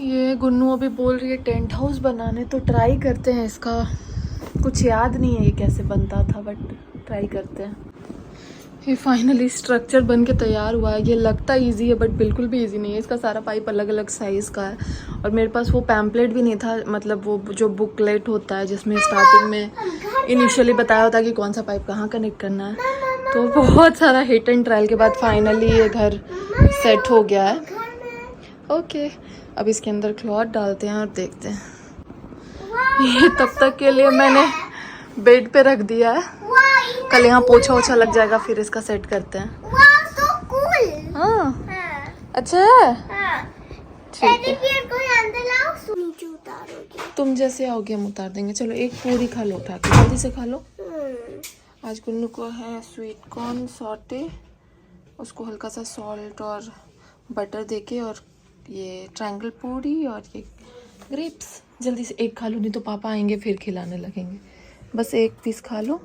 ये गुन्नू अभी बोल रही है टेंट हाउस बनाने, तो ट्राई करते हैं। इसका कुछ याद नहीं है ये कैसे बनता था, बट ट्राई करते हैं। ये फाइनली स्ट्रक्चर बन के तैयार हुआ है। ये लगता इजी है बट बिल्कुल भी इजी नहीं है। इसका सारा पाइप अलग अलग साइज़ का है और मेरे पास वो पैम्पलेट भी नहीं था, मतलब वो जो बुकलेट होता है जिसमें स्टार्टिंग में इनिशियली बताया होता है कि कौन सा पाइप कहाँ कनेक्ट करना है। तो बहुत सारा हिट एंड ट्रायल के बाद फाइनली ये घर सेट हो गया है। ओके, अब इसके अंदर क्लॉथ डालते हैं और देखते हैं। ये तब तक के लिए मैंने बेड पे रख दिया है। कल यहाँ पोछा ओछा लग जाएगा, फिर इसका सेट करते हैं। हाँ, अच्छा है। ठीक है, तुम जैसे आओगे हम उतार देंगे। चलो एक पूरी खा लो, उठा के जल्दी से खा लो। आज गुन्नू को है स्वीट कॉर्न सॉटे, उसको हल्का सा सॉल्ट और बटर देके, और ये ट्रायंगल पूरी और ये ग्रेप्स। जल्दी से एक खा लो, नहीं तो पापा आएंगे फिर खिलाने लगेंगे। बस एक पीस खा लो,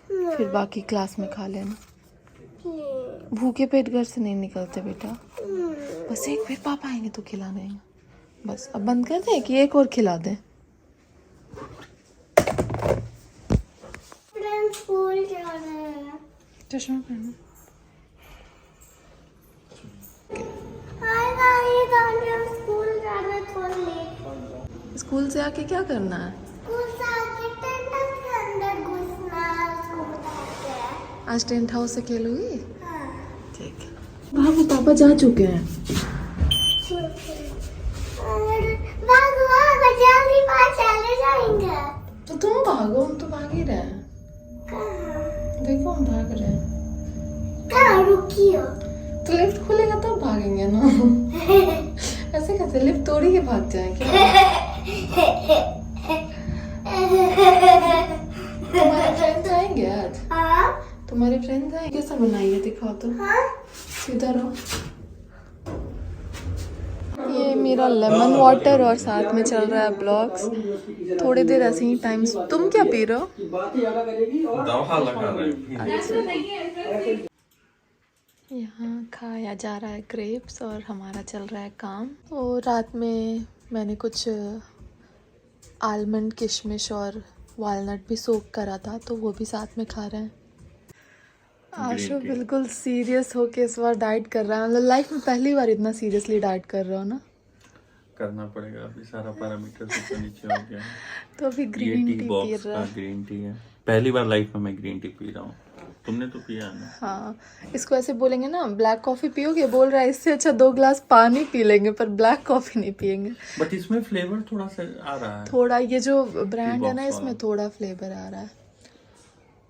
फिर बाकी क्लास में खा लेना। भूखे पेट घर से नहीं निकलते बेटा। बस एक, फिर पापा आएंगे तो खिला देंगे। बस अब बंद कर दें कि एक और खिला दें? चश्मा पहनो। स्कूल से आके क्या करना है? आज टेंट हाउस से खेलोगी? ठीक है। भागो, पापा जा चुके हैं। तो तुम भागो, हम तो भाग ही रहे हैं। देखो हम भाग रहे हैं। रुकियो, तो लिफ्ट खुलेगा तब भागेंगे ना। ऐसे कैसे लिफ्ट तोड़ी के भाग जाए क्या? तुम्हारे फ्रेंड्स आएंगे आज? तुम्हारे फ्रेंड्स आएंगे? कैसा बनाइए दिखाओ तो। सीधा रहो। ये मेरा लेमन वाटर और साथ में चल रहा है ब्लॉग्स। थोड़ी देर ऐसे ही टाइम। तुम क्या पी रहे हो? यहाँ खाया जा रहा है ग्रेप्स और हमारा चल रहा है काम। तो रात में मैंने कुछ आलमंड, किशमिश और वालनट भी सोक करा था, तो वो भी साथ में खा रहे हैं। आशु बिल्कुल सीरियस होके इस बार डाइट कर रहा है। मतलब लाइफ में पहली बार इतना सीरियसली डाइट कर रहा हो ना? करना पड़ेगा, अभी सारा पैरामीटर ऊपर नीचे हो गया है। तो अभी ग्रीन टी पी रहा है। ग्रीन टी है, पहली बार लाइफ में मैं ग्रीन टी पी रहा हूँ। तुमने तो पिया है ना? हाँ, इसको ऐसे बोलेंगे ना ब्लैक कॉफी पियोगे, बोल रहा है इससे अच्छा 2 ग्लास पानी पी लेंगे, पर ब्लैक कॉफी नहीं पियेंगे। बट इसमें फ्लेवर थोड़ा सा आ रहा है। थोड़ा ये जो ब्रांड है ना, इसमें थोड़ा फ्लेवर आ रहा है।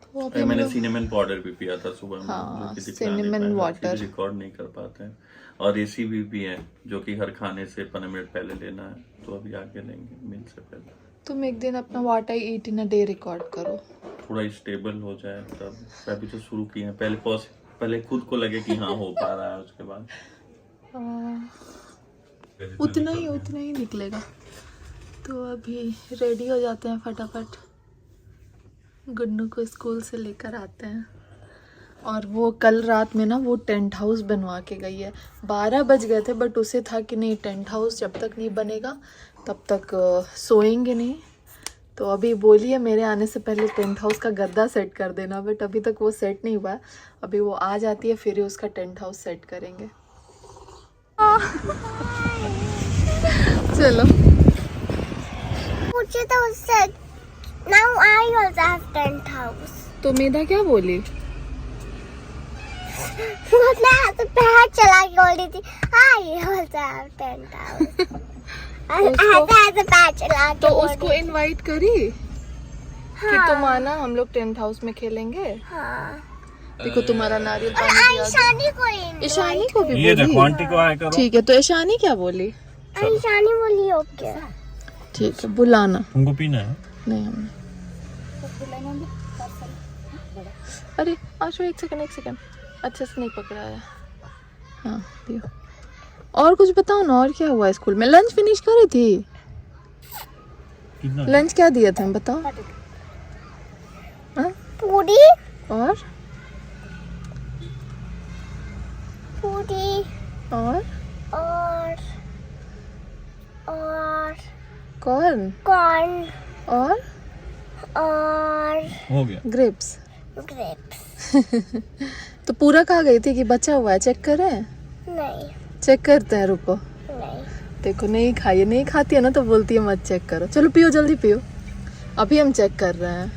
तो अभी मैंने सिनेमन पाउडर भी पिया था सुबह में। हाँ, जो कि सिनेमन वाटर रिकॉर्ड नहीं कर पाते हैं। और रेसिपी भी है जो कि हर खाने से 15 मिनट पहले लेना है, तो अभी आगे लेंगे मील से पहले। तुम एक दिन अपना what I eat in a day record करो, थोड़ा स्टेबल हो जाए तब। अभी तो शुरू किए हैं, पहले खुद को लगे कि हाँ हो पा रहा है, उसके बाद उतना ही निकलेगा। तो अभी रेडी हो जाते हैं फटाफट, गुन्नू को स्कूल से लेकर आते हैं। और वो कल रात में ना वो टेंट हाउस बनवा के गई है। 12 बज गए थे, बट उसे था कि नहीं, टेंट हाउस जब तक नहीं बनेगा तब तक सोएंगे नहीं। तो अभी बोली है मेरे आने से पहले टेंट हाउस का गद्दा सेट कर देना, बट अभी तक वो सेट नहीं हुआ है। अभी वो आ जाती है फिर ही उसका टेंट हाउस सेट करेंगे। चलो, मुझे तो उससे now I also have tent house. तो मेधा क्या बोली? मतलब तो पैर चला के बोल रही थी I also have tent house. ऐसे पैर चला के तो उसको इनवाइट करी कि तुम आना, हम लोग टेंट हाउस में खेलेंगे। हाँ। देखो तुम्हारा नारियल और पानी दिया। ईशानी को भी बोली। ठीक है, तो ईशानी क्या बोली? ईशानी बोली ओके। ठीक है, बुलाना। तुमको पीना है? नहीं, हमने। अरे आशु, एक सेकंड, अच्छे से नहीं पकड़ा है। हाँ पियो। और कुछ बताओ ना, और क्या हुआ स्कूल में? लंच फिनिश करी थी? लंच क्या दिया था बताओ? पूरी और पूरी और और और कॉर्न कॉर्न और हो गया। ग्रेप्स। ग्रेप्स। तो पूरा खा गई थी कि बचा हुआ है? चेक करें, नहीं चेक करते हैं, रुको। नहीं देखो नहीं खाई, नहीं खाती है ना तो बोलती है मत चेक करो। चलो पियो, जल्दी पियो। अभी हम चेक कर रहे हैं।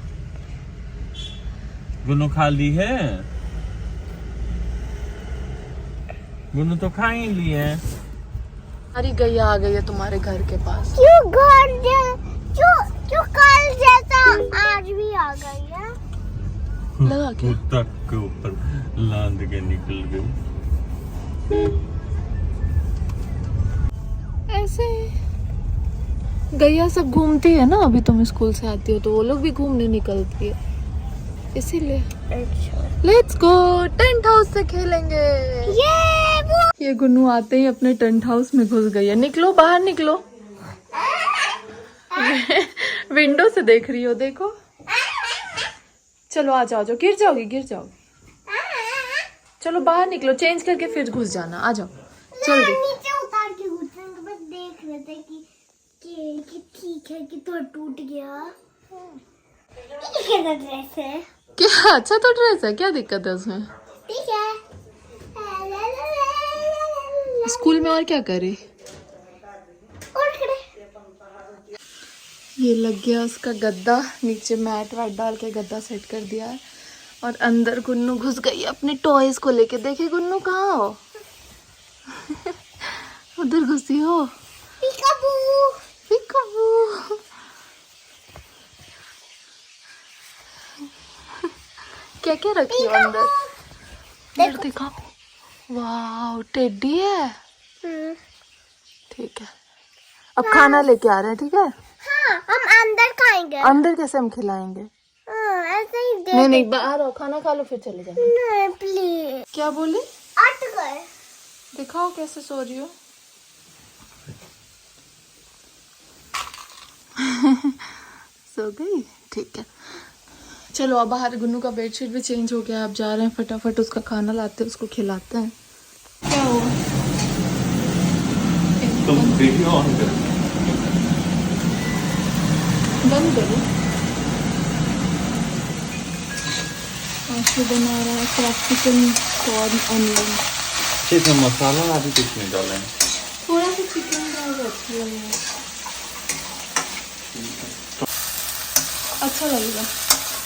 गुन्नू खा ली है? गुन्नू तो खा ही ली है। अरे गैया आ गई है तुम्हारे घर के पास। क्यों क्यों कल जैसा आज भी आ गई है? लगा के तक के ऊपर लांद के निकल गई। ऐसे गैया सब घूमती है ना, अभी तुम स्कूल से आती हो तो वो लोग भी घूमने निकलती है, इसीलिए। अच्छा लेट्स गो, टेंट हाउस से खेलेंगे। ये गुन्नू आते ही अपने टेंट हाउस में घुस गई है। निकलो बाहर, निकलो। विंडो से देख रही हो, देखो। चलो आ जाओ, गिर जाओगी, गिर जाओगी। चलो बाहर निकलो, चेंज करके फिर घुस जाना। आ जाओ जल्दी। नीचे उतार के घुसने के बाद देख रहे थे कि ठीक है कि तो टूट गया। ये कैसा ड्रेस है? क्या अच्छा तो ड्रेस है, क्या दिक्कत है उसमें? ठीक है। स्कूल में और क्या करे? और खड़े। ये लग गया उसका गद्दा, नीचे मैट वैट डाल के गद्दा सेट कर दिया है। और अंदर गुन्नू घुस गई है अपने टॉयज को लेके। देखे गुन्नू कहाँ हो? उधर घुसी हो। पीकाबू। पीकाबू। क्या क्या रखी हो अंदर? इधर दिखाओ। वाह टेडी है। ठीक है, अब खाना लेके आ रहे हैं, ठीक है? हाँ हम अंदर खाएंगे। अंदर कैसे हम खिलाएंगे? हाँ, ऐसे ही दे। नहीं नहीं, बाहर आओ, खाना खा लो फिर चले जाओ। नहीं प्लीज। क्या बोले? अट गए। दिखाओ कैसे सो रही हो। सो गई, ठीक है। चलो अब बाहर गुन्नू का बेडशीट भी चेंज हो गया। अब जा रहे हैं फटाफट उसका खाना लाते हैं, उसको खिलाते हैं। क्या हुआ? तुम वीडियो ऑन कर। बंद करो। आशु बना रहा है कैप्सिकम कॉर्न ऑनियन। इसमें मसाला अभी कुछ नहीं डाला है। थोड़ा सा चिकन डाल, अच्छा लगेगा। अच्छा लगेगा।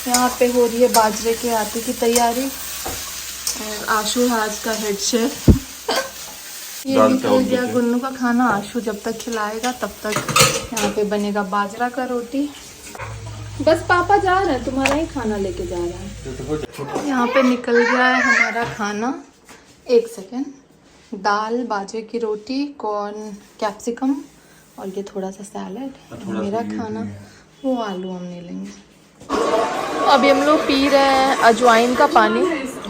यहाँ पे हो रही है बाजरे के आटे की तैयारी और आशु है आज का हेड शेफ। ये निकल गया गुन्नू का खाना। आशु जब तक खिलाएगा तब तक यहाँ पे बनेगा बाजरा का रोटी। बस पापा जा रहे हैं, तुम्हारा ही खाना लेके जा रहे हैं। यहाँ पे निकल गया है हमारा खाना। एक सेकेंड। दाल, बाजरे की रोटी, कॉर्न, कैप्सिकम और ये थोड़ा सा सैलड। मेरा खाना वो आलू हम नहीं लेंगे। अभी हम लोग पी रहे हैं अजवाइन का पानी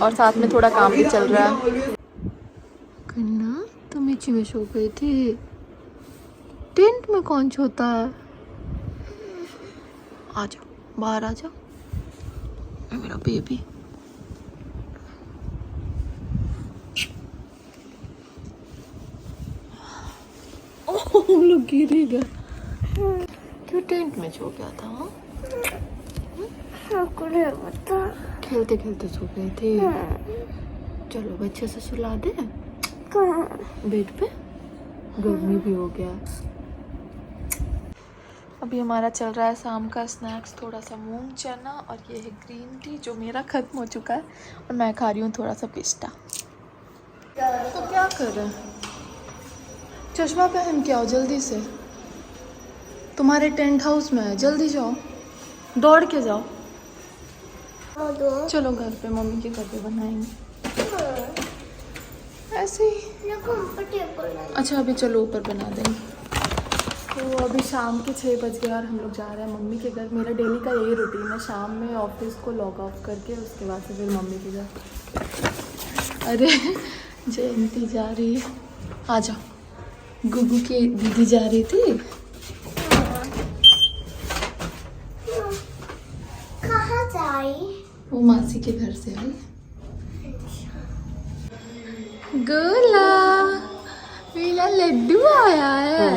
और साथ में थोड़ा काम भी चल रहा है। कन्ना तुम इची में सो गई थी? टेंट में कौन सोता है? आ जाओ, बाहर आ जाओ मेरा बेबी। हम लोग गिर ही गए। क्यों टेंट में सो गया था? खेलते खेलते सो गए थे। चलो बच्चे से सुला दे बेड पे, गर्मी भी हो गया। अभी हमारा चल रहा है शाम का स्नैक्स, थोड़ा सा मूंग चना और ये है ग्रीन टी जो मेरा खत्म हो चुका है और मैं खा रही हूँ थोड़ा सा पिस्ता। तो क्या कर रहे हैं? चश्मा पहन के आओ जल्दी से, तुम्हारे टेंट हाउस में है, जल्दी जाओ, दौड़ के जाओ। चलो घर पे, मम्मी के घर पे बनाएंगे ऐसे ही। अच्छा अभी चलो ऊपर बना देंगे। तो अभी शाम के 6 बज गए और हम लोग जा रहे हैं मम्मी के घर। मेरा डेली का यही रूटीन है, शाम में ऑफिस को लॉग ऑफ करके उसके बाद से फिर मम्मी के घर। अरे जयंती जा रही है, आ जाओ। गुगू की दीदी जा रही थी। कहाँ जाई? वो मासी के घर से आई। गोला मेरा लड्डू आया है।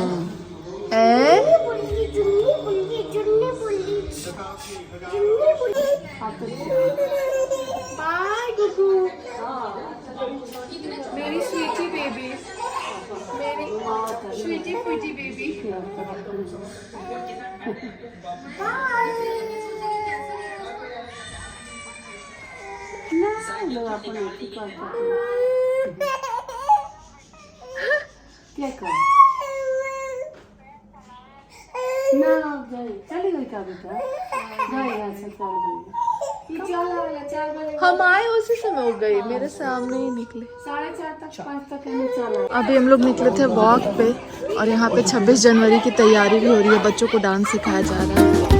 क्या कर ना चली गई क्या बेटा जाएगा हम आए उसी समय हो गए, मेरे सामने ही निकले। 4:30 तक 5 तक चला। अभी हम लोग निकले थे वॉक पे और यहाँ पे 26 जनवरी की तैयारी भी हो रही है, बच्चों को डांस सिखाया जा रहा है।